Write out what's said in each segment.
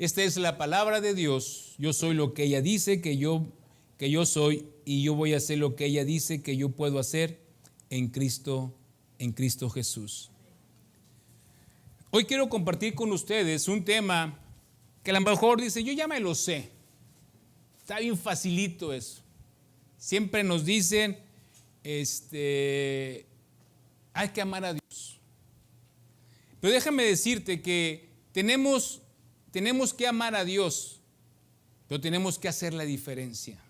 Esta es la palabra de Dios. Yo soy lo que ella dice que yo soy, y yo voy a hacer lo que ella dice que yo puedo hacer en Cristo Jesús. Hoy quiero compartir con ustedes un tema que a lo mejor dice, yo ya me lo sé. Está bien facilito eso. Siempre nos dicen, hay que amar a Dios. Pero déjame decirte que tenemos que amar a Dios, pero tenemos que hacer la diferencia.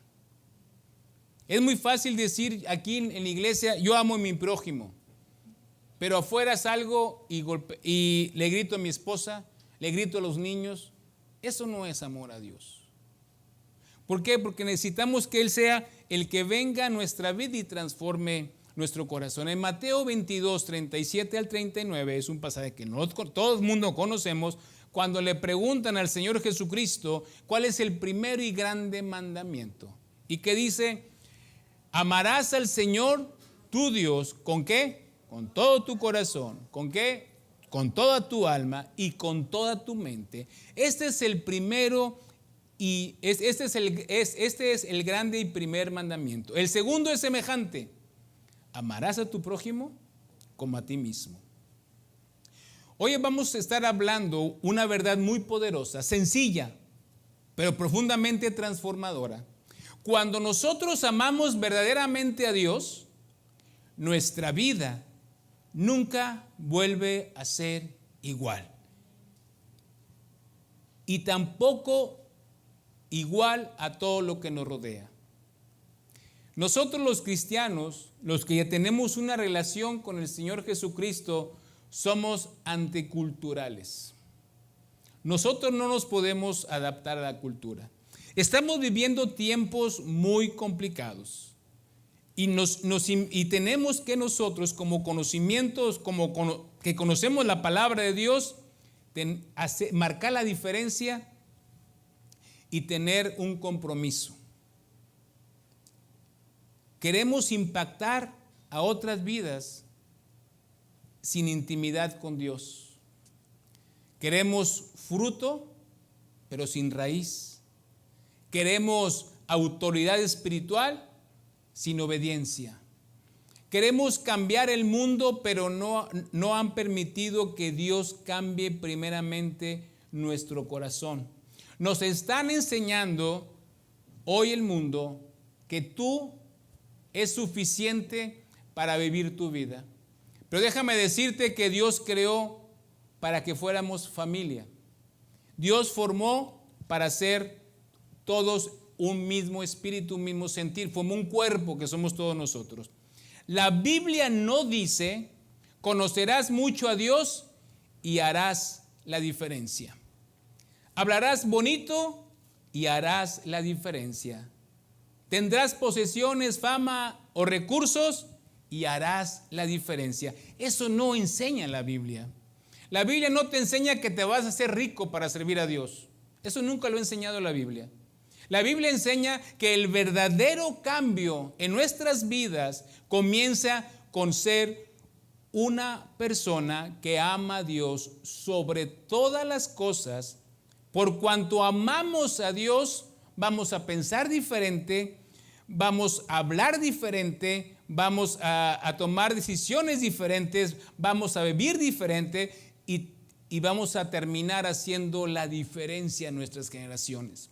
Es muy fácil decir aquí en la iglesia, yo amo a mi prójimo, pero afuera salgo y le grito a mi esposa, le grito a los niños. Eso no es amor a Dios. ¿Por qué? Porque necesitamos que Él sea el que venga a nuestra vida y transforme nuestro corazón. En Mateo 22, 37 al 39 es un pasaje que todo el mundo conocemos, cuando le preguntan al Señor Jesucristo cuál es el primero y grande mandamiento. Y que dice, amarás al Señor tu Dios, ¿con qué? Con todo tu corazón. ¿Con qué? Con toda tu alma y con toda tu mente. Este es el primero y este es el grande y primer mandamiento. El segundo es semejante. Amarás a tu prójimo como a ti mismo. Hoy vamos a estar hablando una verdad muy poderosa, sencilla, pero profundamente transformadora. Cuando nosotros amamos verdaderamente a Dios, nuestra vida nunca vuelve a ser igual. Y tampoco igual a todo lo que nos rodea. Nosotros los cristianos, los que ya tenemos una relación con el Señor Jesucristo, somos anticulturales. Nosotros no nos podemos adaptar a la cultura. Estamos viviendo tiempos muy complicados. Y tenemos que nosotros, como conocimientos, que conocemos la palabra de Dios, marcar la diferencia y tener un compromiso. Queremos impactar a otras vidas sin intimidad con Dios. Queremos fruto, pero sin raíz. Queremos autoridad espiritual, sin obediencia. Queremos cambiar el mundo, pero no han permitido que Dios cambie primeramente nuestro corazón. Nos están enseñando hoy el mundo que tú es suficiente para vivir tu vida. Pero déjame decirte que Dios creó para que fuéramos familia. Dios formó para ser todos un mismo espíritu, un mismo sentir. Formó un cuerpo que somos todos nosotros. La Biblia no dice, conocerás mucho a Dios y harás la diferencia. Hablarás bonito y harás la diferencia. Tendrás posesiones, fama o recursos y harás la diferencia. Eso no enseña la Biblia. La Biblia no te enseña que te vas a hacer rico para servir a Dios. Eso nunca lo ha enseñado la Biblia. La Biblia enseña que el verdadero cambio en nuestras vidas comienza con ser una persona que ama a Dios sobre todas las cosas. Por cuanto amamos a Dios, vamos a pensar diferente, vamos a hablar diferente, vamos a tomar decisiones diferentes, vamos a vivir diferente y vamos a terminar haciendo la diferencia en nuestras generaciones.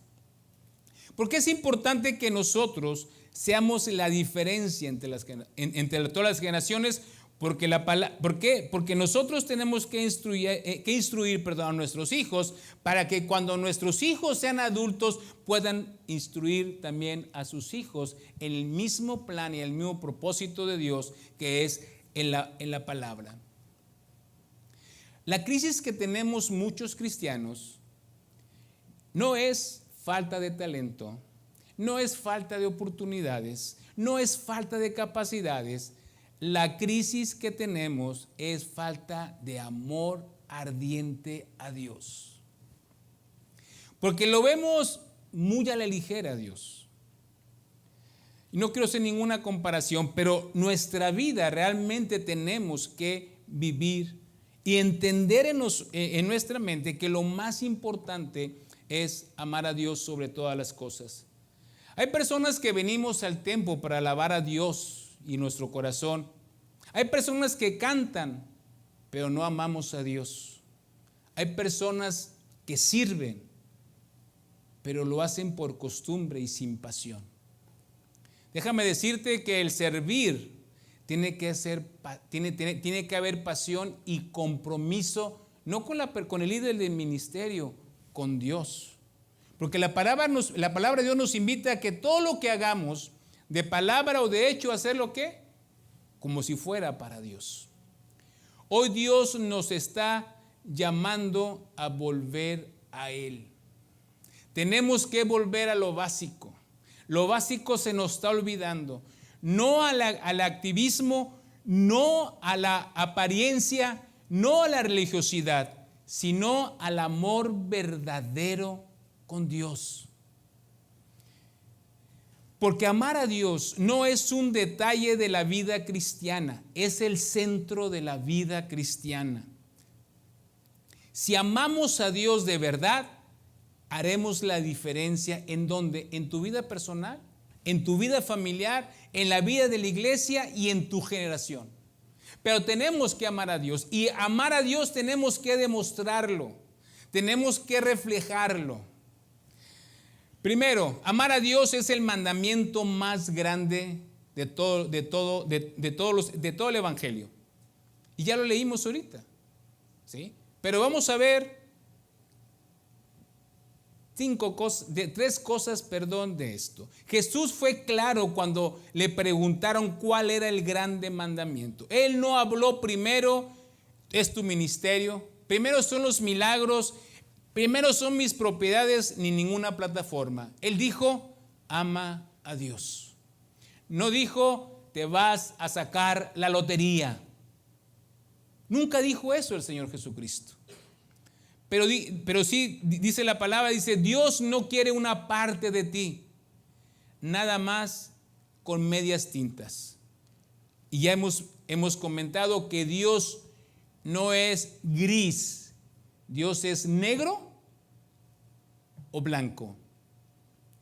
Porque es importante que nosotros seamos la diferencia entre todas las generaciones. ¿Por qué? Porque nosotros tenemos que instruir a nuestros hijos para que cuando nuestros hijos sean adultos puedan instruir también a sus hijos en el mismo plan y el mismo propósito de Dios que es en la palabra. La crisis que tenemos muchos cristianos no es falta de talento, no es falta de oportunidades, no es falta de capacidades. La crisis que tenemos es falta de amor ardiente a Dios. Porque lo vemos muy a la ligera a Dios. No quiero hacer ninguna comparación, pero nuestra vida realmente tenemos que vivir y entender en nuestra mente que lo más importante es amar a Dios sobre todas las cosas. Hay personas que venimos al templo para alabar a Dios y nuestro corazón. Hay personas que cantan, pero no amamos a Dios. Hay personas que sirven, pero lo hacen por costumbre y sin pasión. Déjame decirte que el servir tiene que haber pasión y compromiso, no con el líder del ministerio, con Dios. Porque la palabra de Dios nos invita a que todo lo que hagamos, de palabra o de hecho, hacerlo ¿qué? Como si fuera para Dios. Hoy Dios nos está llamando a volver a Él. Tenemos que volver a lo básico. Lo básico se nos está olvidando. No al activismo, no a la apariencia, no a la religiosidad, sino al amor verdadero con Dios. Porque amar a Dios no es un detalle de la vida cristiana, es el centro de la vida cristiana. Si amamos a Dios de verdad, haremos la diferencia en donde, en tu vida personal, en tu vida familiar, en la vida de la iglesia y en tu generación. Pero tenemos que amar a Dios, y amar a Dios tenemos que demostrarlo, tenemos que reflejarlo. Primero, amar a Dios es el mandamiento más grande de todo el Evangelio. Y ya lo leímos ahorita, ¿sí? Pero vamos a ver tres cosas de esto. Jesús fue claro cuando le preguntaron cuál era el grande mandamiento. Él no habló primero, es tu ministerio, primero son los milagros, primero son mis propiedades, ni ninguna plataforma. Él dijo, ama a Dios. No dijo, te vas a sacar la lotería. Nunca dijo eso el Señor Jesucristo. Pero sí dice la palabra, dice, Dios no quiere una parte de ti, nada más con medias tintas. Y ya hemos comentado que Dios no es gris, Dios es negro o blanco.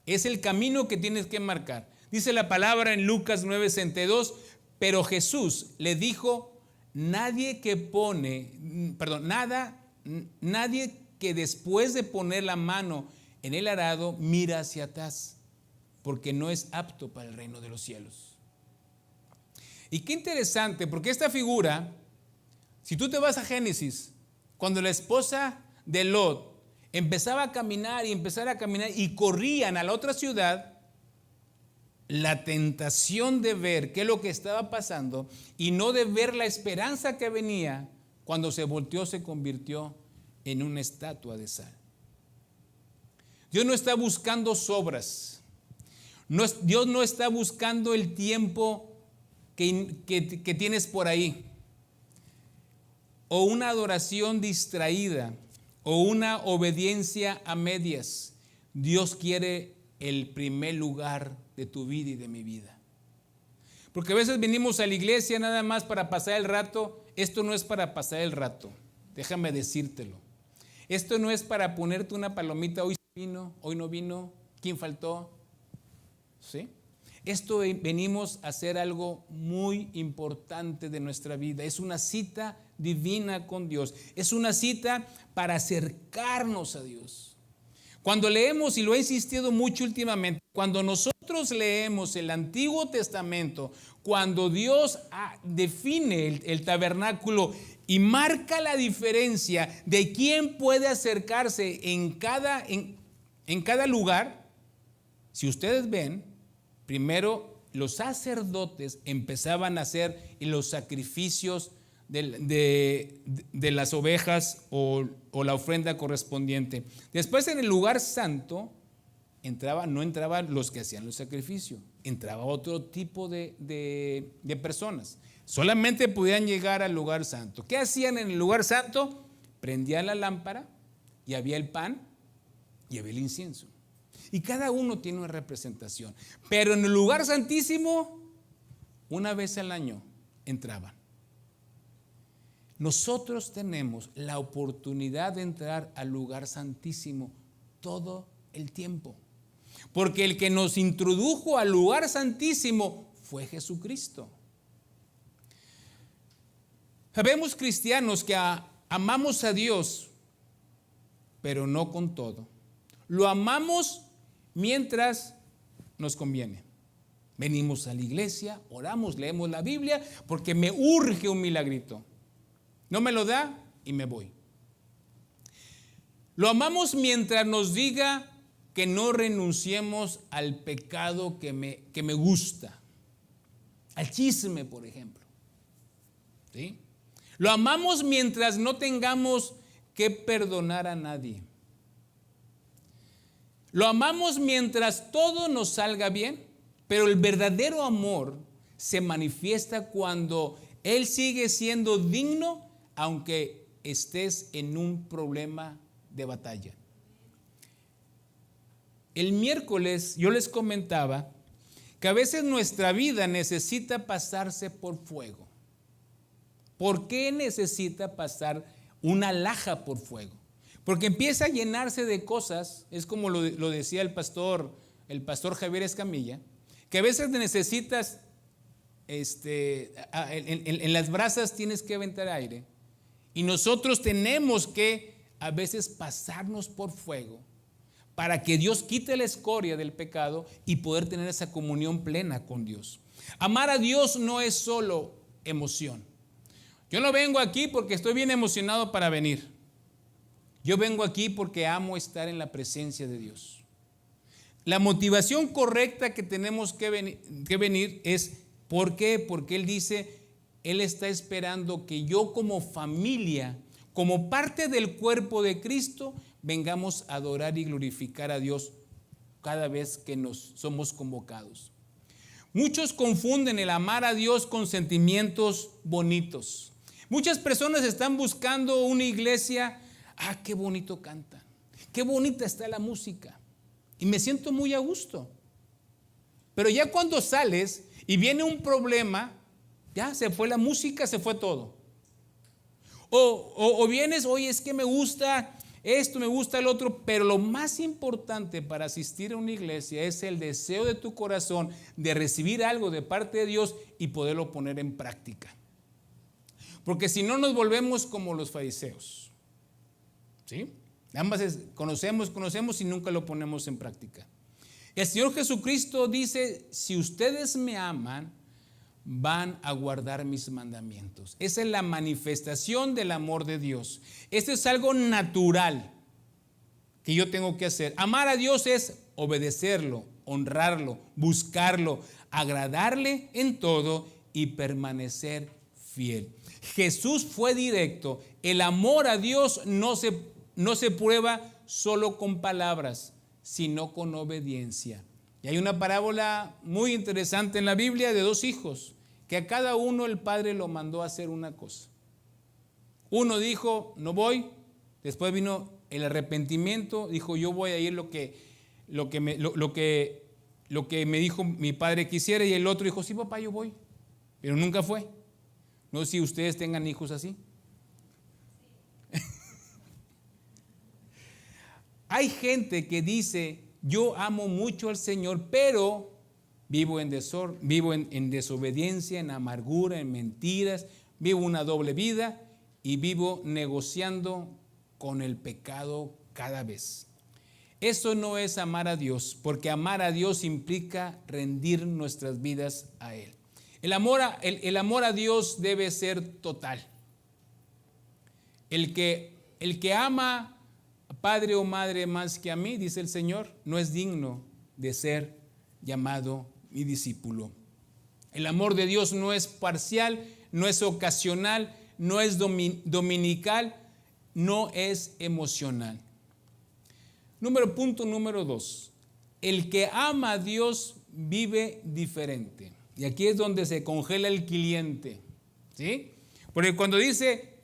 Es el camino que tienes que marcar. Dice la palabra en Lucas 9:62, pero Jesús le dijo, nadie que después de poner la mano en el arado mira hacia atrás, porque no es apto para el reino de los cielos. Y qué interesante, porque esta figura, si tú te vas a Génesis, cuando la esposa de Lot empezaba a caminar y corrían a la otra ciudad, la tentación de ver qué es lo que estaba pasando y no de ver la esperanza que venía, cuando se volteó se convirtió en una estatua de sal. Dios no está buscando sobras. Dios no está buscando el tiempo que tienes por ahí, o una adoración distraída, o una obediencia a medias. Dios quiere el primer lugar de tu vida y de mi vida. Porque a veces venimos a la iglesia nada más para pasar el rato. Esto no es para pasar el rato, déjame decírtelo. Esto no es para ponerte una palomita, hoy vino, hoy no vino, ¿quién faltó? ¿Sí? Esto venimos a hacer algo muy importante de nuestra vida. Es una cita divina con Dios. Es una cita para acercarnos a Dios. Cuando leemos, y lo he insistido mucho últimamente, cuando nosotros leemos el Antiguo Testamento, cuando Dios define el tabernáculo y marca la diferencia de quién puede acercarse en cada lugar, si ustedes ven, primero los sacerdotes empezaban a hacer los sacrificios de las ovejas o la ofrenda correspondiente. Después, en el lugar santo no entraban los que hacían los sacrificios, entraba otro tipo de personas. Solamente podían llegar al lugar santo. ¿Qué hacían en el lugar santo? Prendían la lámpara y había el pan y había el incienso. Y cada uno tiene una representación. Pero en el lugar santísimo, una vez al año entraban. Nosotros tenemos la oportunidad de entrar al lugar santísimo todo el tiempo. Porque el que nos introdujo al lugar santísimo fue Jesucristo. Sabemos cristianos que amamos a Dios, pero no con todo. Lo amamos mientras nos conviene. Venimos a la iglesia, oramos, leemos la Biblia, porque me urge un milagrito. No me lo da y me voy. Lo amamos mientras nos diga que no renunciemos al pecado que me gusta. Al chisme, por ejemplo. ¿Sí? Lo amamos mientras no tengamos que perdonar a nadie. Lo amamos mientras todo nos salga bien, pero el verdadero amor se manifiesta cuando Él sigue siendo digno, aunque estés en un problema de batalla. El miércoles yo les comentaba que a veces nuestra vida necesita pasarse por fuego. ¿Por qué necesita pasar una alhaja por fuego? Porque empieza a llenarse de cosas, es como lo decía el pastor Javier Escamilla, que a veces necesitas, en las brasas tienes que aventar aire, y nosotros tenemos que a veces pasarnos por fuego para que Dios quite la escoria del pecado y poder tener esa comunión plena con Dios. Amar a Dios no es solo emoción. Yo no vengo aquí porque estoy bien emocionado para venir. Yo vengo aquí porque amo estar en la presencia de Dios. La motivación correcta que tenemos que venir es, ¿por qué? Porque Él dice, Él está esperando que yo como familia, como parte del cuerpo de Cristo, vengamos a adorar y glorificar a Dios cada vez que nos somos convocados. Muchos confunden el amar a Dios con sentimientos bonitos. Muchas personas están buscando una iglesia, qué bonito cantan, qué bonita está la música, y me siento muy a gusto. Pero ya cuando sales y viene un problema, ya se fue la música, se fue todo. O vienes, oye, es que me gusta esto, me gusta el otro, pero lo más importante para asistir a una iglesia es el deseo de tu corazón de recibir algo de parte de Dios y poderlo poner en práctica. Porque si no nos volvemos como los fariseos. ¿Sí? Ambas conocemos y nunca lo ponemos en práctica. El Señor Jesucristo dice, si ustedes me aman, van a guardar mis mandamientos. Esa es la manifestación del amor de Dios. Esto es algo natural que yo tengo que hacer. Amar a Dios es obedecerlo, honrarlo, buscarlo, agradarle en todo y permanecer fiel. Jesús fue directo. El amor a Dios no se prueba solo con palabras, sino con obediencia. Y hay una parábola muy interesante en la Biblia de dos hijos, que a cada uno el padre lo mandó a hacer una cosa. Uno dijo, no voy. Después vino el arrepentimiento, dijo, yo voy a ir lo que me dijo mi padre que hiciera. Y el otro dijo, sí, papá, yo voy. Pero nunca fue. No sé si ustedes tengan hijos así. Hay gente que dice, yo amo mucho al Señor, pero vivo en desobediencia, en amargura, en mentiras, vivo una doble vida y vivo negociando con el pecado cada vez. Eso no es amar a Dios, porque amar a Dios implica rendir nuestras vidas a Él. El amor a Dios debe ser total. El que ama a padre o madre más que a mí, dice el Señor, no es digno de ser llamado mi discípulo. El amor de Dios no es parcial, no es ocasional, no es dominical, no es emocional. Punto número 2. El que ama a Dios vive diferente. Y aquí es donde se congela el cliente, ¿sí? Porque cuando dice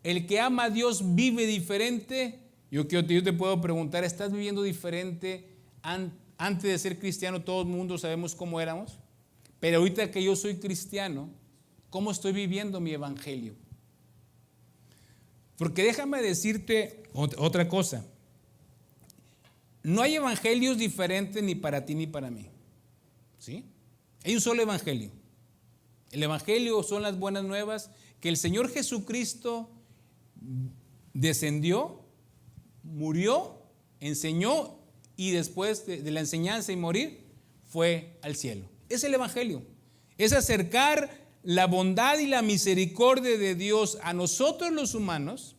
el que ama a Dios vive diferente, yo te puedo preguntar, ¿estás viviendo diferente? Antes de ser cristiano todo el mundo sabemos cómo éramos, pero ahorita que yo soy cristiano, ¿cómo estoy viviendo mi evangelio? Porque déjame decirte otra cosa. no hay evangelios diferentes ni para ti ni para mí. ¿Sí? Hay un solo evangelio. El evangelio son las buenas nuevas que el Señor Jesucristo descendió, murió, enseñó y después de la enseñanza y morir fue al cielo. Es el evangelio. Es acercar la bondad y la misericordia de Dios a nosotros los humanos.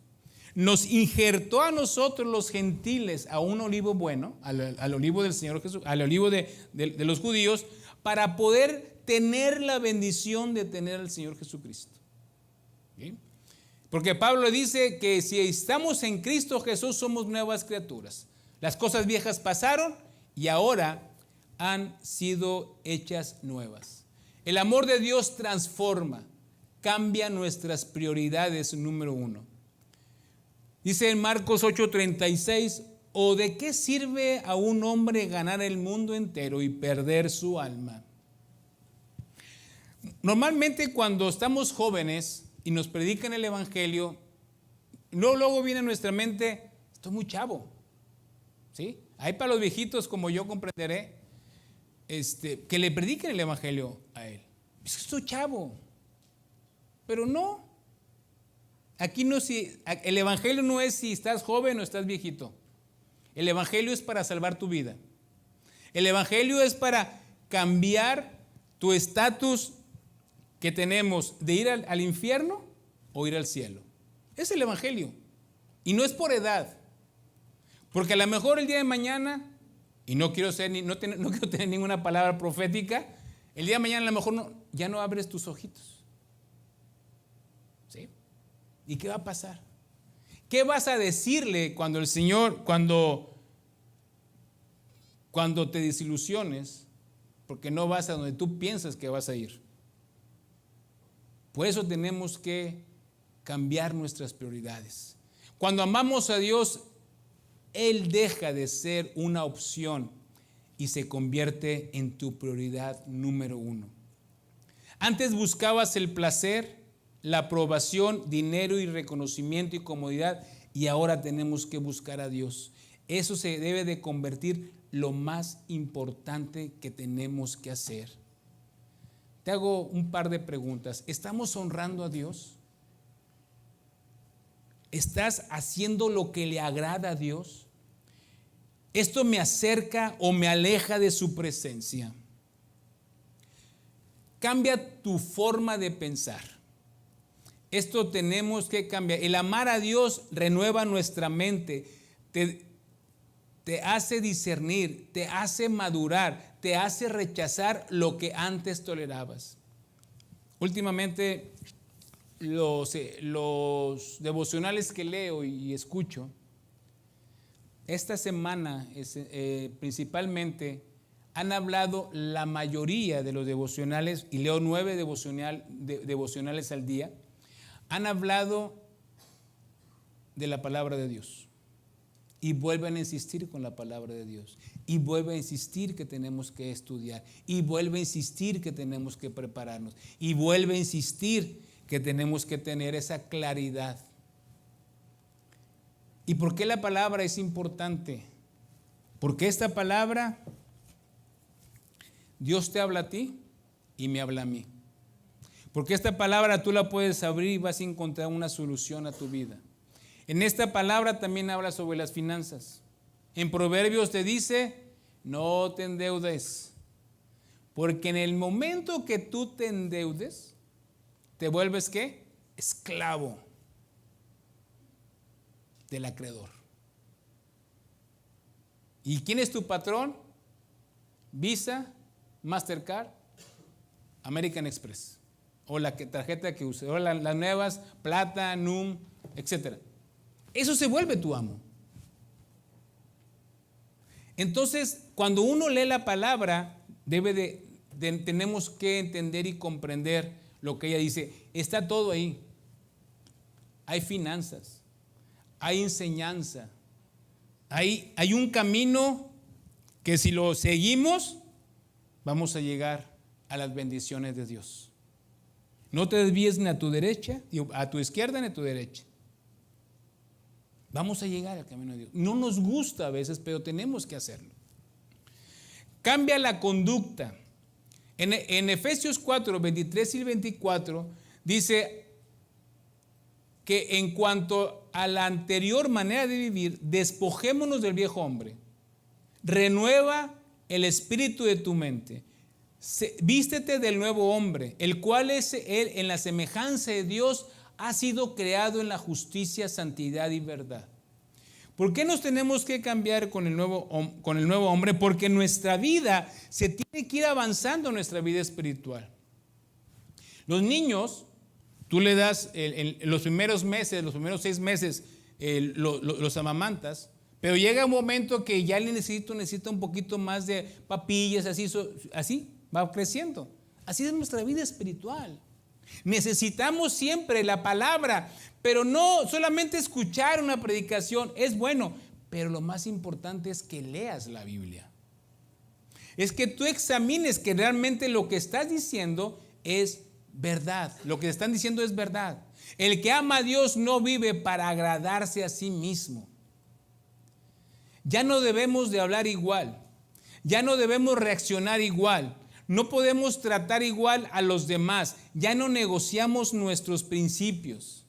Nos injertó a nosotros los gentiles a un olivo bueno, al olivo del Señor Jesús, al olivo de los judíos, para poder tener la bendición de tener al Señor Jesucristo. ¿Sí? Porque Pablo dice que si estamos en Cristo Jesús somos nuevas criaturas. Las cosas viejas pasaron y ahora han sido hechas nuevas. El amor de Dios transforma, cambia nuestras prioridades número uno. Dice en Marcos 8:36, ¿o de qué sirve a un hombre ganar el mundo entero y perder su alma? Normalmente cuando estamos jóvenes y nos predican el evangelio, luego viene a nuestra mente, estoy muy chavo. ¿Sí? Hay para los viejitos como yo comprenderé, que le prediquen el evangelio a él. Es que estoy chavo. Pero no. Aquí no, el evangelio no es si estás joven o estás viejito. El evangelio es para salvar tu vida. El evangelio es para cambiar tu estatus que tenemos de ir al infierno o ir al cielo. Es el evangelio. Y no es por edad. Porque a lo mejor el día de mañana, y no quiero tener ninguna palabra profética, el día de mañana a lo mejor ya no abres tus ojitos. ¿Sí? ¿Y qué va a pasar? ¿Qué vas a decirle cuando el Señor, cuando te desilusiones, porque no vas a donde tú piensas que vas a ir? Por eso tenemos que cambiar nuestras prioridades. Cuando amamos a Dios, Él deja de ser una opción y se convierte en tu prioridad número uno. Antes buscabas el placer, la aprobación, dinero y reconocimiento y comodidad, y ahora tenemos que buscar a Dios. Eso se debe de convertir lo más importante que tenemos que hacer. Te hago un par de preguntas. ¿Estamos honrando a Dios? ¿Estás haciendo lo que le agrada a Dios? ¿Esto me acerca o me aleja de su presencia? Cambia tu forma de pensar. Esto tenemos que cambiar. El amar a Dios renueva nuestra mente, te hace discernir, te hace madurar, te hace rechazar lo que antes tolerabas. Últimamente, los devocionales que leo y escucho, esta semana principalmente han hablado la mayoría de los devocionales, y leo 9 devocionales al día, han hablado de la palabra de Dios. Y vuelven a insistir con la palabra de Dios. Y vuelven a insistir que tenemos que estudiar. Y vuelven a insistir que tenemos que prepararnos. Y vuelven a insistir que tenemos que tener esa claridad. ¿Y por qué la palabra es importante? Porque esta palabra, Dios te habla a ti y me habla a mí. Porque esta palabra tú la puedes abrir y vas a encontrar una solución a tu vida. En esta palabra también habla sobre las finanzas. En Proverbios te dice, no te endeudes, porque en el momento que tú te endeudes, te vuelves ¿qué? Esclavo del acreedor. ¿Y quién es tu patrón? Visa, Mastercard, American Express, o la tarjeta que use, o las nuevas, Plata, NUM, etcétera. Eso se vuelve tu amo. Entonces, cuando uno lee la palabra, tenemos que entender y comprender lo que ella dice. Está todo ahí. Hay finanzas, hay enseñanza, hay un camino que si lo seguimos, vamos a llegar a las bendiciones de Dios. No te desvíes ni a tu derecha, a tu izquierda ni a tu derecha. vamos a llegar al camino de Dios. No nos gusta a veces, pero tenemos que hacerlo. Cambia la conducta. En Efesios 4, 23 y 24 dice que en cuanto a la anterior manera de vivir, despojémonos del viejo hombre. Renueva el espíritu de tu mente. Vístete del nuevo hombre, el cual es él en la semejanza de Dios, ha sido creado en la justicia, santidad y verdad. ¿Por qué nos tenemos que cambiar con el nuevo hombre? Porque nuestra vida se tiene que ir avanzando, nuestra vida espiritual. Los niños, tú le das los primeros meses, los primeros 6 meses, los amamantas, pero llega un momento que ya le necesita un poquito más de papillas, así va creciendo. Así es nuestra vida espiritual. Necesitamos siempre la palabra, pero no solamente escuchar una predicación, es bueno, pero lo más importante es que leas la Biblia. Es que tú examines que realmente lo que estás diciendo es verdad, lo que están diciendo es verdad. El que ama a Dios no vive para agradarse a sí mismo. Ya no debemos de hablar igual, ya no debemos reaccionar igual. No podemos tratar igual a los demás. Ya no negociamos nuestros principios.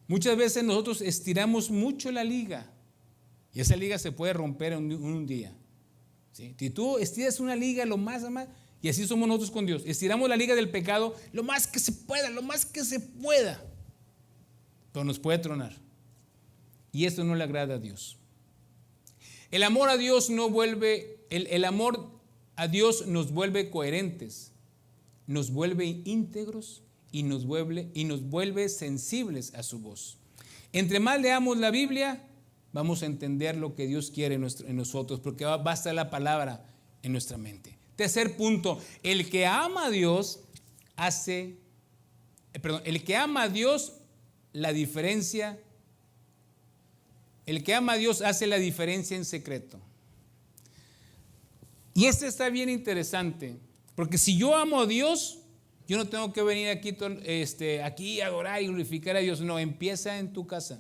Muchas veces nosotros estiramos mucho la liga. Y esa liga se puede romper en un día. ¿Sí? Si tú estiras una liga lo más, y así somos nosotros con Dios. Estiramos la liga del pecado lo más que se pueda, lo más que se pueda. Pero nos puede tronar. Y esto no le agrada a Dios. El amor a Dios no vuelve, el amor a Dios nos vuelve coherentes, nos vuelve íntegros y nos vuelve sensibles a su voz. Entre más leamos la Biblia, vamos a entender lo que Dios quiere en nosotros, porque va a estar la palabra en nuestra mente. Tercer punto, el que ama a Dios hace la diferencia en secreto. Y este está bien interesante, porque si yo amo a Dios, yo no tengo que venir aquí a adorar y glorificar a Dios. No, empieza en tu casa.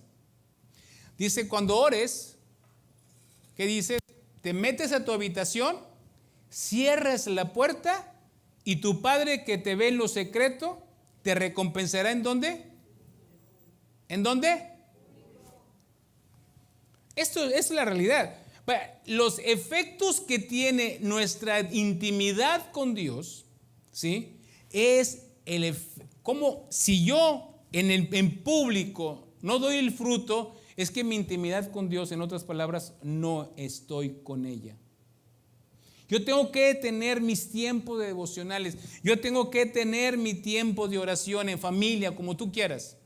Dice, cuando ores, ¿qué dice? Te metes a tu habitación, cierras la puerta y tu Padre que te ve en lo secreto, te recompensará ¿en dónde? ¿En dónde? Esto es la realidad. Los efectos que tiene nuestra intimidad con Dios, ¿sí? Es como si yo en público no doy el fruto, es que mi intimidad con Dios, en otras palabras, no estoy con ella. Yo tengo que tener mis tiempos devocionales, yo tengo que tener mi tiempo de oración en familia, como tú quieras,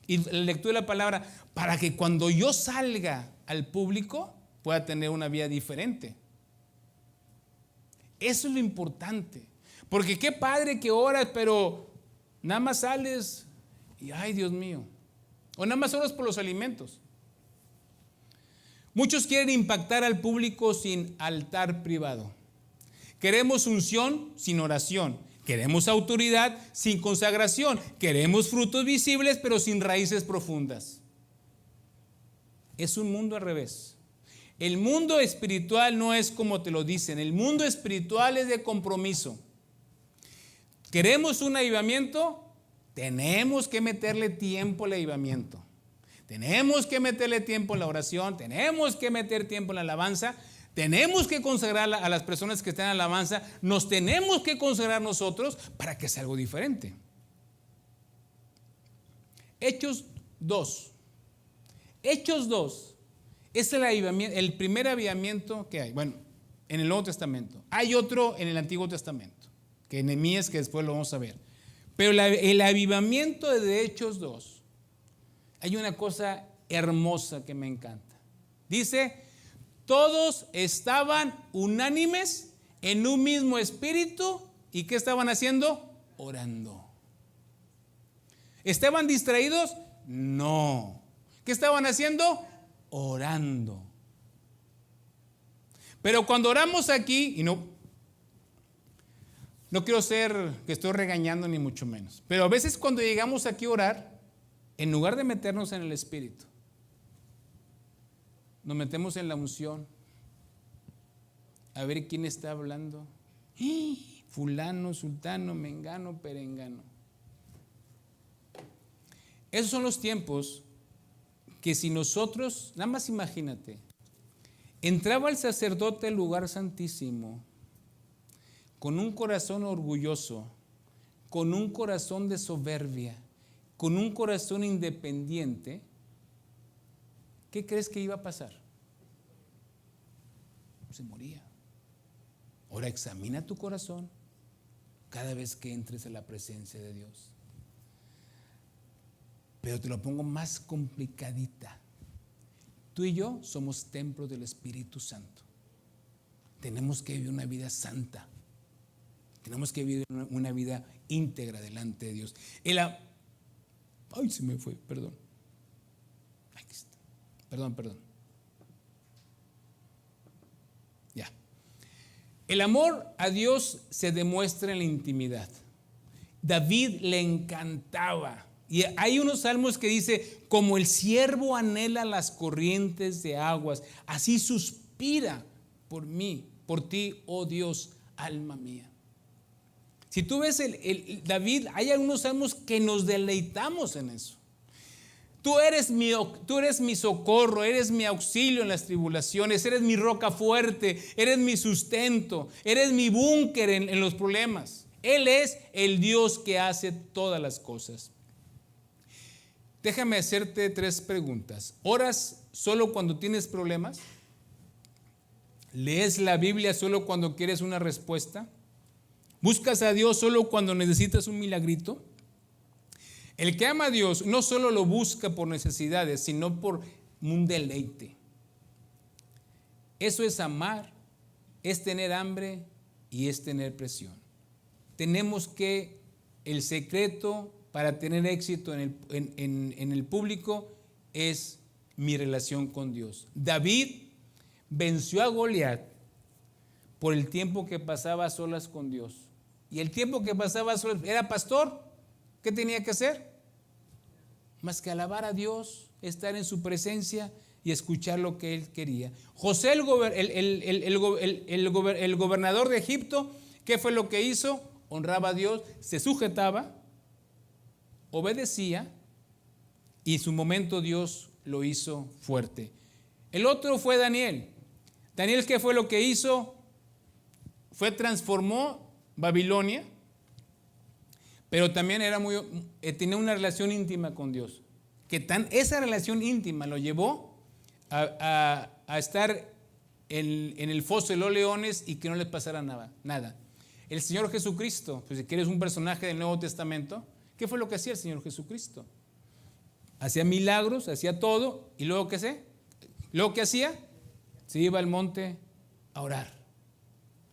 y la lectura de la palabra, para que cuando yo salga al público pueda tener una vida diferente. Eso es lo importante. Porque qué padre que oras, pero nada más sales y ay, Dios mío. O nada más oras por los alimentos. Muchos quieren impactar al público sin altar privado. Queremos unción sin oración. Queremos autoridad sin consagración. Queremos frutos visibles, pero sin raíces profundas. Es un mundo al revés. El mundo espiritual no es como te lo dicen. El mundo espiritual es de compromiso. ¿Queremos un avivamiento? Tenemos que meterle tiempo al avivamiento. Tenemos que meterle tiempo en la oración. Tenemos que meter tiempo en la alabanza. Tenemos que consagrar a las personas que están en la alabanza. Nos tenemos que consagrar nosotros para que sea algo diferente. Hechos 2. Hechos 2. Es el primer avivamiento que hay. Bueno, en el Nuevo Testamento. Hay otro en el Antiguo Testamento, que Nehemías, que después lo vamos a ver. Pero el avivamiento de Hechos 2, hay una cosa hermosa que me encanta. Dice, todos estaban unánimes en un mismo espíritu. ¿Y qué estaban haciendo? Orando. ¿Estaban distraídos? No. ¿Qué estaban haciendo? Orando. Pero cuando oramos aquí, y no quiero ser que estoy regañando ni mucho menos, pero a veces cuando llegamos aquí a orar, en lugar de meternos en el Espíritu, nos metemos en la unción a ver quién está hablando. Fulano, sultano, mengano, perengano. Esos son los tiempos que si nosotros, nada más imagínate, entraba el sacerdote al lugar santísimo con un corazón orgulloso, con un corazón de soberbia, con un corazón independiente, ¿qué crees que iba a pasar? Se moría. Ahora examina tu corazón cada vez que entres a la presencia de Dios. Pero te lo pongo más complicadita. Tú y yo somos templos del Espíritu Santo. Tenemos que vivir una vida santa. Tenemos que vivir una vida íntegra delante de Dios. Ay, se me fue, perdón. Aquí está. Perdón. Ya. El amor a Dios se demuestra en la intimidad. David le encantaba. Y hay unos salmos que dice, como el ciervo anhela las corrientes de aguas, así suspira por mí, por ti, oh Dios, alma mía. Si tú ves David, hay algunos salmos que nos deleitamos en eso. Tú eres mi socorro, eres mi auxilio en las tribulaciones, eres mi roca fuerte, eres mi sustento, eres mi búnker en los problemas. Él es el Dios que hace todas las cosas. Déjame hacerte 3 preguntas. ¿Oras solo cuando tienes problemas? ¿Lees la Biblia solo cuando quieres una respuesta? ¿Buscas a Dios solo cuando necesitas un milagrito? El que ama a Dios no solo lo busca por necesidades, sino por un deleite. Eso es amar, es tener hambre y es tener presión. Tenemos que, el secreto para tener éxito en el público es mi relación con Dios. David venció a Goliat por el tiempo que pasaba a solas con Dios. Y el tiempo que pasaba a solas, era pastor. ¿Qué tenía que hacer? Más que alabar a Dios, estar en su presencia y escuchar lo que él quería. José, el gobernador de Egipto, ¿qué fue lo que hizo? Honraba a Dios, se sujetaba, obedecía y en su momento Dios lo hizo fuerte. El otro fue Daniel. Daniel, ¿qué fue lo que hizo? Transformó Babilonia, pero también tenía una relación íntima con Dios. Esa relación íntima lo llevó a estar en el foso de los leones y que no le pasara nada. El Señor Jesucristo, pues si quieres un personaje del Nuevo Testamento, ¿qué fue lo que hacía el Señor Jesucristo? Hacía milagros, hacía todo, y luego ¿qué hacía? Se iba al monte a orar,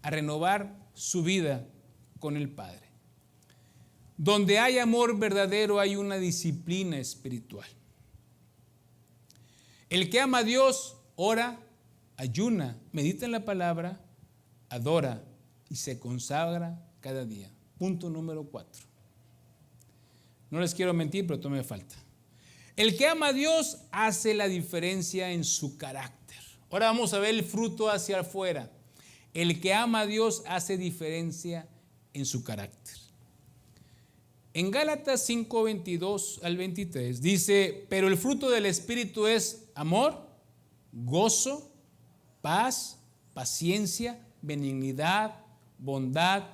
a renovar su vida con el Padre. Donde hay amor verdadero hay una disciplina espiritual. El que ama a Dios ora, ayuna, medita en la palabra, adora y se consagra cada día. Punto número 4. No les quiero mentir, pero todavía me falta. El que ama a Dios hace la diferencia en su carácter. Ahora vamos a ver el fruto hacia afuera. El que ama a Dios hace diferencia en su carácter. En Gálatas 5, 22 al 23 dice, pero el fruto del Espíritu es amor, gozo, paz, paciencia, benignidad, bondad,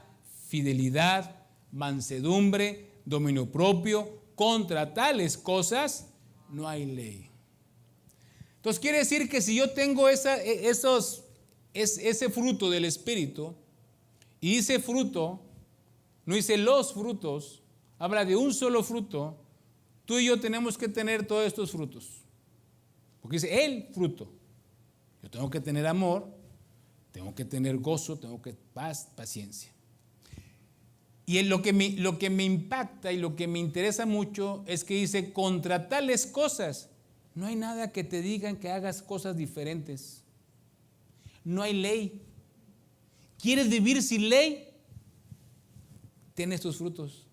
fidelidad, mansedumbre, dominio propio. Contra tales cosas no hay ley. Entonces quiere decir que si yo tengo ese fruto del Espíritu, y ese fruto, no dice los frutos, habla de un solo fruto, tú y yo tenemos que tener todos estos frutos. Porque dice el fruto. Yo tengo que tener amor, tengo que tener gozo, tengo que paz, paciencia. Y lo que me impacta y lo que me interesa mucho es que dice, contra tales cosas, no hay nada que te digan que hagas cosas diferentes. No hay ley. ¿Quieres vivir sin ley? Ten estos frutos.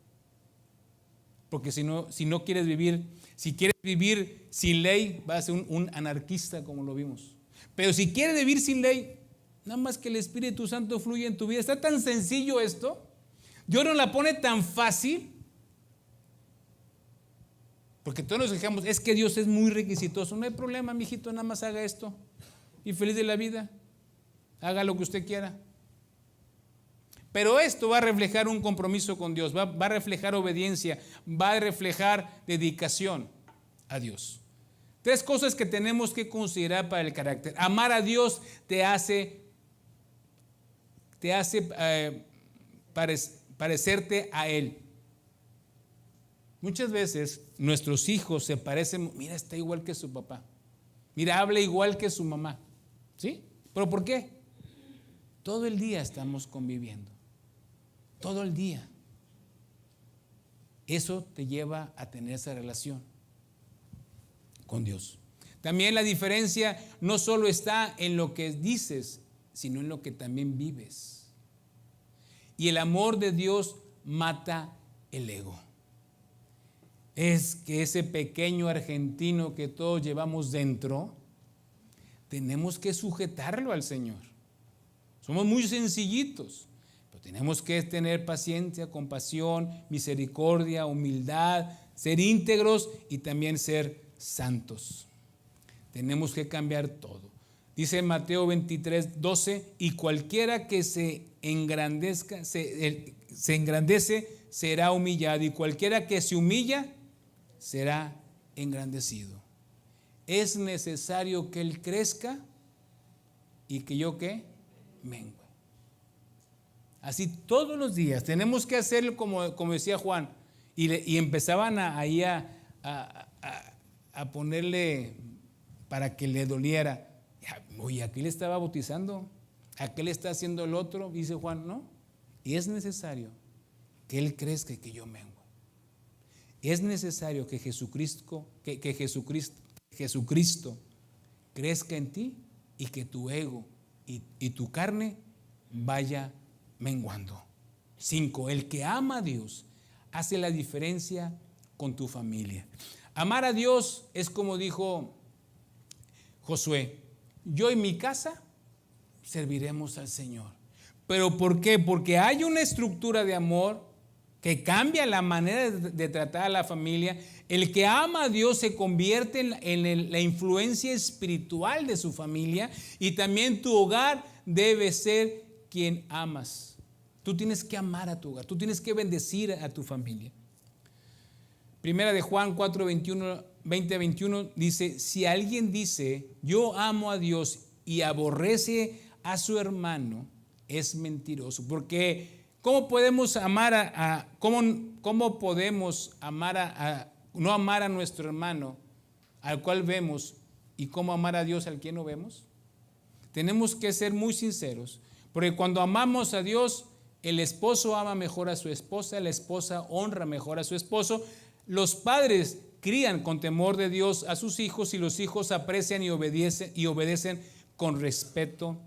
Porque si quieres vivir sin ley, vas a ser un anarquista como lo vimos. Pero si quieres vivir sin ley, nada más que el Espíritu Santo fluya en tu vida. Está tan sencillo esto. Dios nos la pone tan fácil. Porque todos nos dejamos, es que Dios es muy requisitoso. No hay problema, mijito, nada más haga esto. Y feliz de la vida. Haga lo que usted quiera. Pero esto va a reflejar un compromiso con Dios, va a reflejar obediencia, va a reflejar dedicación a Dios. 3 cosas que tenemos que considerar para el carácter. Amar a Dios te hace parecerte a Él. Muchas veces nuestros hijos se parecen, mira, está igual que su papá, mira, habla igual que su mamá, ¿sí? ¿Pero por qué? Todo el día estamos conviviendo, todo el día. Eso te lleva a tener esa relación con Dios. También la diferencia no solo está en lo que dices, sino en lo que también vives. Y el amor de Dios mata el ego. Es que ese pequeño argentino que todos llevamos dentro, tenemos que sujetarlo al Señor. Somos muy sencillitos, pero tenemos que tener paciencia, compasión, misericordia, humildad, ser íntegros y también ser santos. Tenemos que cambiar todo. Dice Mateo 23:12, y cualquiera que se engrandezca, se engrandece, será humillado, y cualquiera que se humilla, será engrandecido. Es necesario que Él crezca y que yo, ¿qué? Mengue. Así todos los días tenemos que hacerlo como decía Juan, y empezaban ahí a ponerle para que le doliera. Oye, aquel estaba bautizando, aquel está haciendo el otro, dice Juan, ¿no? Y es necesario que Él crezca y que yo mengue. Es necesario que Jesucristo crezca en ti y que tu ego y tu carne vaya menguando. 5. El que ama a Dios hace la diferencia con tu familia. Amar a Dios es como dijo Josué, yo y mi casa serviremos al Señor. ¿Pero por qué? Porque hay una estructura de amor que cambia la manera de tratar a la familia. El que ama a Dios se convierte en la influencia espiritual de su familia, y también tu hogar debe ser quien amas. Tú tienes que amar a tu hogar, tú tienes que bendecir a tu familia. Primera de Juan 4:20-21 dice, si alguien dice, yo amo a Dios y aborrece a su hermano, es mentiroso. Porque ¿cómo podemos amar cómo podemos amar no amar a nuestro hermano al cual vemos, y cómo amar a Dios al quien no vemos? Tenemos que ser muy sinceros, porque cuando amamos a Dios, el esposo ama mejor a su esposa, la esposa honra mejor a su esposo. Los padres crían con temor de Dios a sus hijos, y los hijos aprecian y obedecen con respeto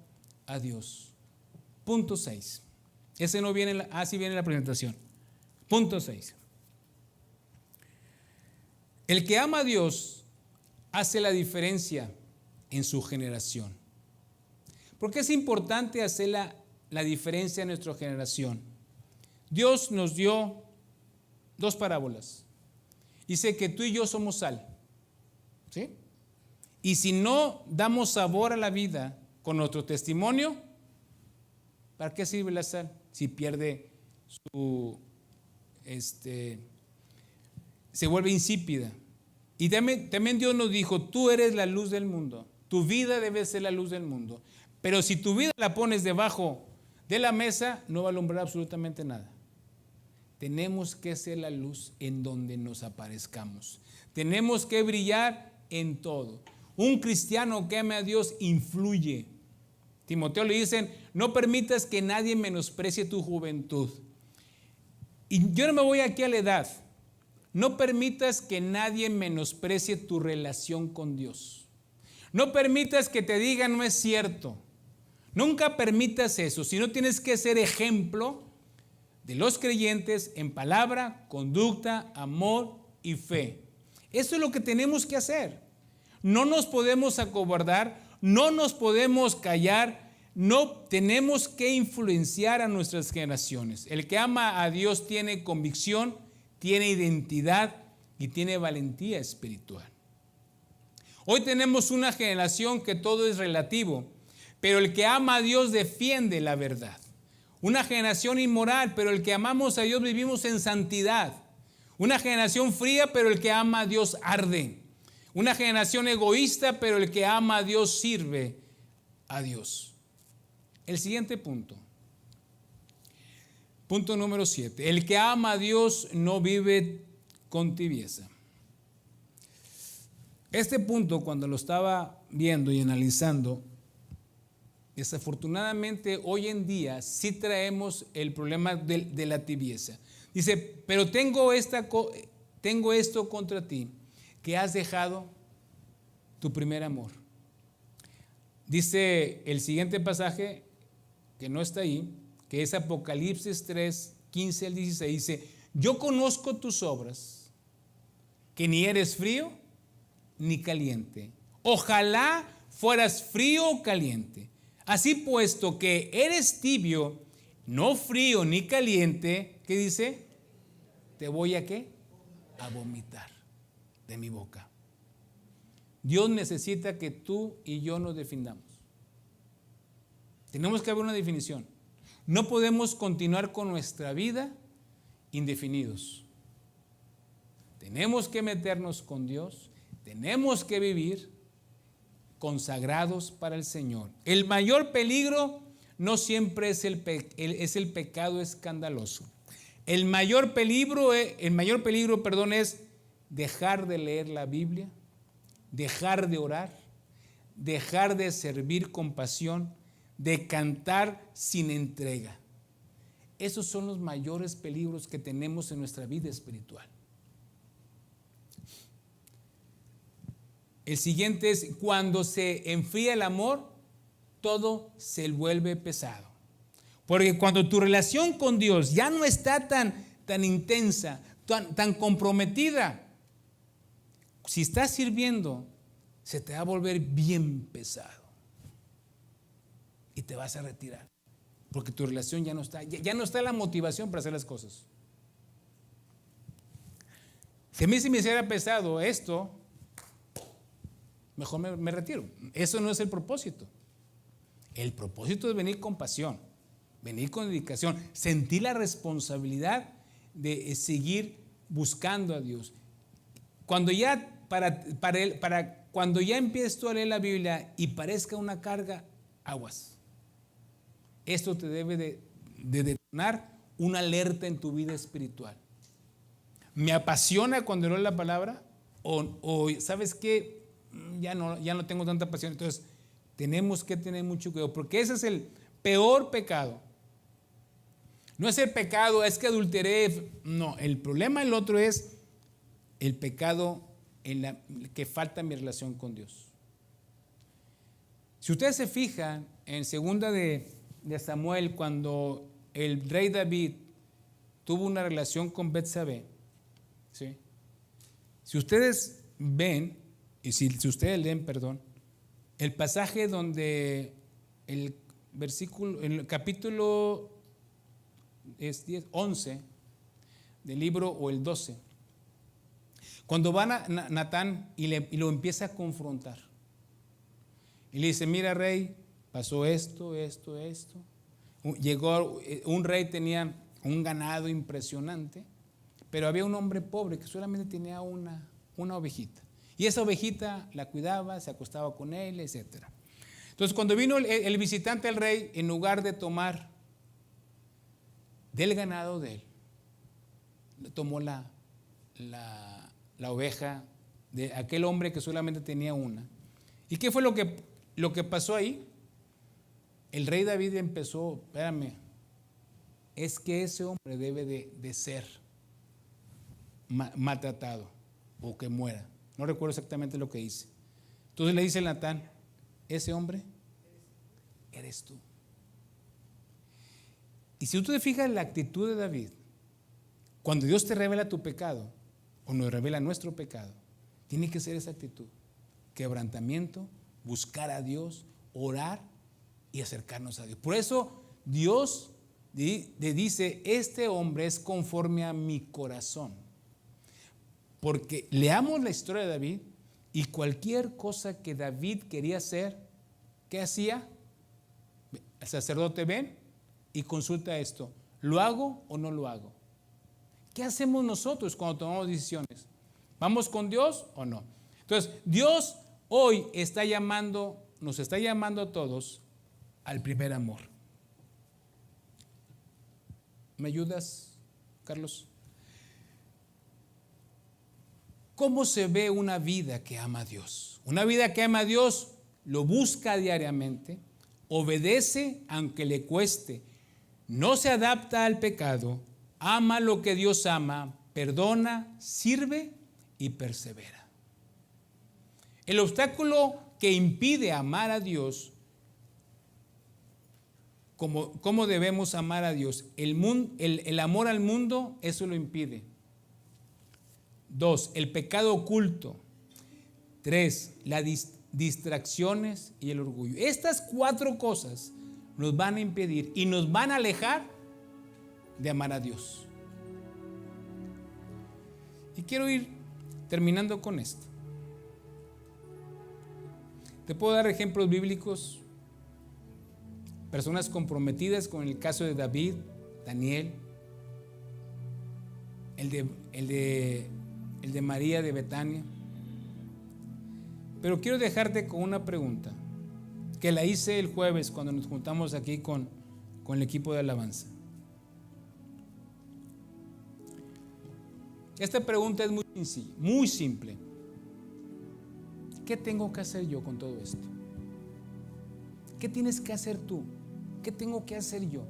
a Dios. Punto 6. Ese no viene, así viene la presentación. Punto 6. El que ama a Dios hace la diferencia en su generación. ¿Por qué es importante hacer la diferencia en nuestra generación? Dios nos dio 2 parábolas. Dice que tú y yo somos sal, ¿sí? Y si no damos sabor a la vida con nuestro testimonio, ¿para qué sirve la sal? Si pierde se vuelve insípida. Y también Dios nos dijo, tú eres la luz del mundo, tu vida debe ser la luz del mundo. Pero si tu vida la pones debajo de la mesa, no va a alumbrar absolutamente nada. Tenemos que ser la luz en donde nos aparezcamos. Tenemos que brillar en todo. Un cristiano que ame a Dios influye. Timoteo le dicen, no permitas que nadie menosprecie tu juventud. Y yo no me voy aquí a la edad. No permitas que nadie menosprecie tu relación con Dios. No permitas que te digan no es cierto. Nunca permitas eso, sino tienes que ser ejemplo de los creyentes en palabra, conducta, amor y fe. Eso es lo que tenemos que hacer. No nos podemos acobardar, No nos podemos callar, no tenemos que influenciar a nuestras generaciones. El que ama a Dios tiene convicción, tiene identidad y tiene valentía espiritual. Hoy tenemos una generación que todo es relativo, pero el que ama a Dios defiende la verdad. Una generación inmoral, pero el que amamos a Dios vivimos en santidad. Una generación fría, pero el que ama a Dios arde. Una generación egoísta, pero el que ama a Dios sirve a Dios. El siguiente punto. Punto número 7. El que ama a Dios no vive con tibieza. Este punto, cuando lo estaba viendo y analizando, desafortunadamente hoy en día sí traemos el problema de la tibieza. Dice, pero tengo esto contra ti, que has dejado tu primer amor. Dice el siguiente pasaje, que no está ahí, que es Apocalipsis 3, 15 al 16, dice, yo conozco tus obras, que ni eres frío ni caliente. Ojalá fueras frío o caliente. Así puesto que eres tibio, no frío ni caliente, ¿qué dice? Te voy a ¿qué? A vomitar de mi boca. Dios necesita que tú y yo nos definamos. Tenemos que haber una definición. No podemos continuar con nuestra vida indefinidos. Tenemos que meternos con Dios. Tenemos que vivir consagrados para el Señor. El mayor peligro no siempre es el pecado escandaloso. El mayor peligro, es dejar de leer la Biblia, dejar de orar, dejar de servir con pasión, de cantar sin entrega. Esos son los mayores peligros que tenemos en nuestra vida espiritual. El siguiente es, cuando se enfría el amor, todo se vuelve pesado. Porque cuando tu relación con Dios ya no está tan intensa, tan comprometida, si estás sirviendo, se te va a volver bien pesado. Y te vas a retirar. Porque tu relación ya no está la motivación para hacer las cosas. Si a mí se me hiciera pesado esto, mejor me retiro. Eso no es el propósito. El propósito es venir con pasión, venir con dedicación, sentir la responsabilidad de seguir buscando a Dios. Cuando ya cuando ya empieces tú a leer la Biblia y parezca una carga, aguas. Esto te debe de detonar una alerta en tu vida espiritual. Me apasiona cuando leo la palabra o ¿sabes qué? Ya no tengo tanta pasión. Entonces tenemos que tener mucho cuidado, porque ese es el peor pecado. No es el pecado, es que adulteré. No, el problema, el otro es el pecado que falta mi relación con Dios. Si ustedes se fijan en segunda de Samuel, cuando el rey David tuvo una relación con Betsabé, ¿sí? Si ustedes ven, y si ustedes leen, perdón, el pasaje donde el capítulo es 11 del libro, o el 12, cuando va Natán y lo empieza a confrontar y le dice, mira rey, pasó esto. Llegó un rey, tenía un ganado impresionante, pero había un hombre pobre que solamente tenía una ovejita. Y esa ovejita la cuidaba, se acostaba con él, etc. Entonces, cuando vino el visitante al rey, en lugar de tomar del ganado de él, tomó la oveja de aquel hombre que solamente tenía una. ¿Y qué fue lo que pasó ahí? El rey David empezó, espérame, es que ese hombre debe de ser maltratado o que muera. No recuerdo exactamente lo que dice. Entonces le dice Natán, ese hombre eres tú. Y si tú te fijas en la actitud de David, cuando Dios te revela tu pecado o nos revela nuestro pecado, tiene que ser esa actitud: quebrantamiento, buscar a Dios, orar y acercarnos a Dios. Por eso Dios le dice, este hombre es conforme a mi corazón. Porque leamos la historia de David y cualquier cosa que David quería hacer, ¿qué hacía? El sacerdote ven y consulta esto, ¿lo hago o no lo hago? ¿Qué hacemos nosotros cuando tomamos decisiones? ¿Vamos con Dios o no? Entonces, Dios hoy nos está llamando a todos al primer amor. ¿Me ayudas, Carlos? ¿Cómo se ve una vida que ama a Dios? Una vida que ama a Dios lo busca diariamente, obedece aunque le cueste, no se adapta al pecado, ama lo que Dios ama, perdona, sirve y persevera. El obstáculo que impide amar a Dios, ¿cómo debemos amar a Dios? El amor al mundo, eso lo impide. 2, el pecado oculto. 3, las distracciones y el orgullo. Estas 4 cosas nos van a impedir y nos van a alejar de amar a Dios. Y quiero ir terminando con esto. Te puedo dar ejemplos bíblicos, personas comprometidas con el caso de David, Daniel, el de María de Betania. Pero quiero dejarte con una pregunta que la hice el jueves cuando nos juntamos aquí con el equipo de alabanza. Esta pregunta es muy sencilla, muy simple. ¿Qué tengo que hacer yo con todo esto? ¿Qué tienes que hacer tú? ¿Qué tengo que hacer yo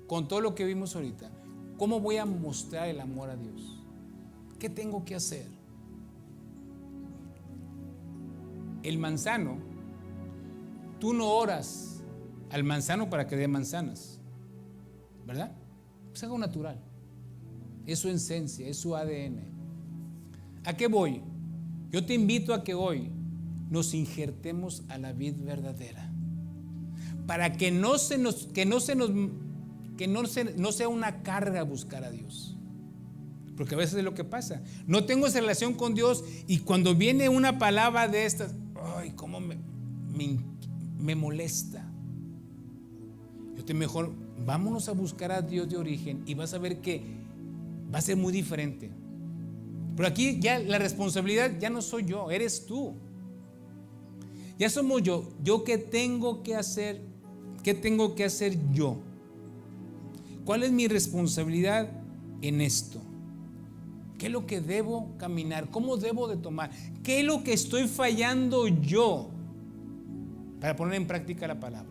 con todo lo que vimos ahorita? ¿Cómo voy a mostrar el amor a Dios? ¿Qué tengo que hacer? El manzano, tú no oras al manzano para que dé manzanas, ¿verdad? Es algo natural, es su esencia, es su ADN. ¿A qué voy? Yo te invito a que hoy nos injertemos a la vid verdadera, para que no sea una carga buscar a Dios. Porque a veces es lo que pasa. No tengo esa relación con Dios y cuando viene una palabra de estas, ay, cómo me molesta. Mejor vámonos a buscar a Dios de origen y vas a ver que va a ser muy diferente. Pero aquí ya la responsabilidad ya no soy yo, eres tú. Ya somos yo. ¿Yo qué tengo que hacer? ¿Qué tengo que hacer yo? ¿Cuál es mi responsabilidad en esto? ¿Qué es lo que debo caminar? ¿Cómo debo de tomar? ¿Qué es lo que estoy fallando yo para poner en práctica la palabra?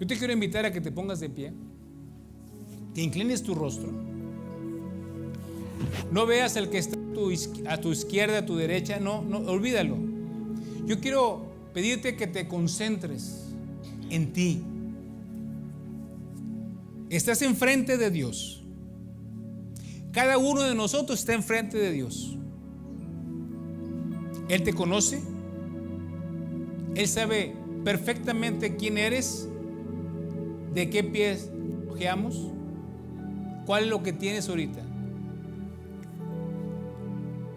Yo te quiero invitar a que te pongas de pie, que inclines tu rostro. No veas al que está a tu izquierda, a tu derecha, no, olvídalo. Yo quiero pedirte que te concentres en ti. Estás enfrente de Dios. Cada uno de nosotros está enfrente de Dios. Él te conoce. Él sabe perfectamente quién eres, de qué pies ojeamos, cuál es lo que tienes ahorita.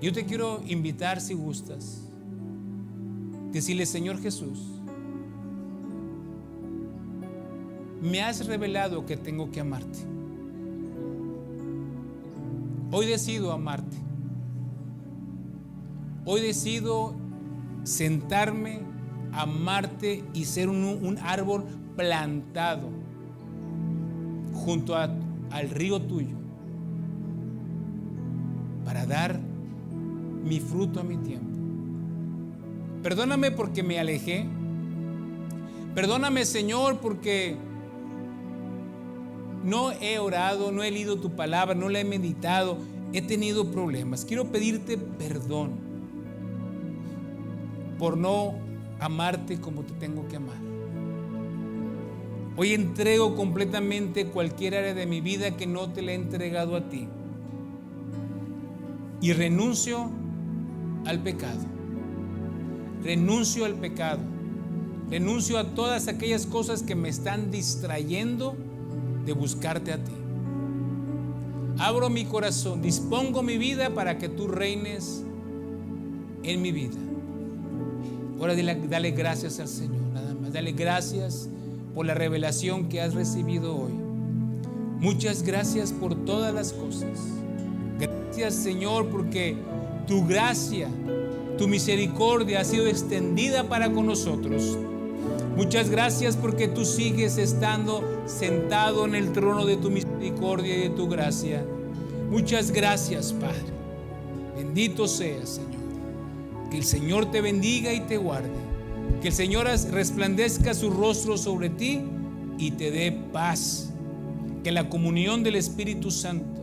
Yo te quiero invitar, si gustas, decirle: Señor Jesús, me has revelado que tengo que amarte. Hoy decido amarte. Hoy decido sentarme, amarte y ser un árbol plantado junto al río tuyo para dar mi fruto a mi tiempo. Perdóname porque me alejé. Perdóname, Señor, porque no he orado, no he leído tu palabra, no la he meditado, he tenido problemas. Quiero pedirte perdón por no amarte como te tengo que amar. Hoy entrego completamente cualquier área de mi vida que no te la he entregado a ti. Y renuncio al pecado. Renuncio al pecado. Renuncio a todas aquellas cosas que me están distrayendo de buscarte a ti. Abro mi corazón, dispongo mi vida para que tú reines en mi vida. Ahora dale gracias al Señor, nada más. Dale gracias por la revelación que has recibido hoy. Muchas gracias por todas las cosas. Gracias, Señor, porque tu gracia, tu misericordia ha sido extendida para con nosotros. Muchas gracias porque tú sigues estando sentado en el trono de tu misericordia y de tu gracia. Muchas gracias, Padre. Bendito seas, Señor. Que el Señor te bendiga y te guarde. Que el Señor resplandezca su rostro sobre ti y te dé paz. Que la comunión del Espíritu Santo,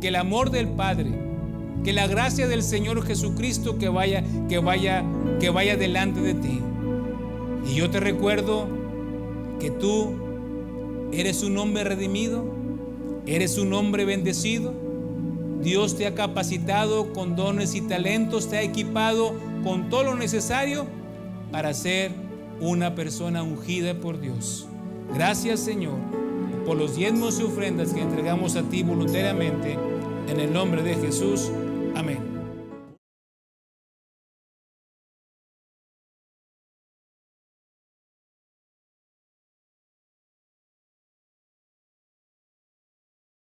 que el amor del Padre, que la gracia del Señor Jesucristo que vaya delante de ti. Y yo te recuerdo que tú eres un hombre redimido, eres un hombre bendecido. Dios te ha capacitado con dones y talentos, te ha equipado con todo lo necesario para ser una persona ungida por Dios. Gracias, Señor, por los diezmos y ofrendas que entregamos a ti voluntariamente. En el nombre de Jesús. Amén.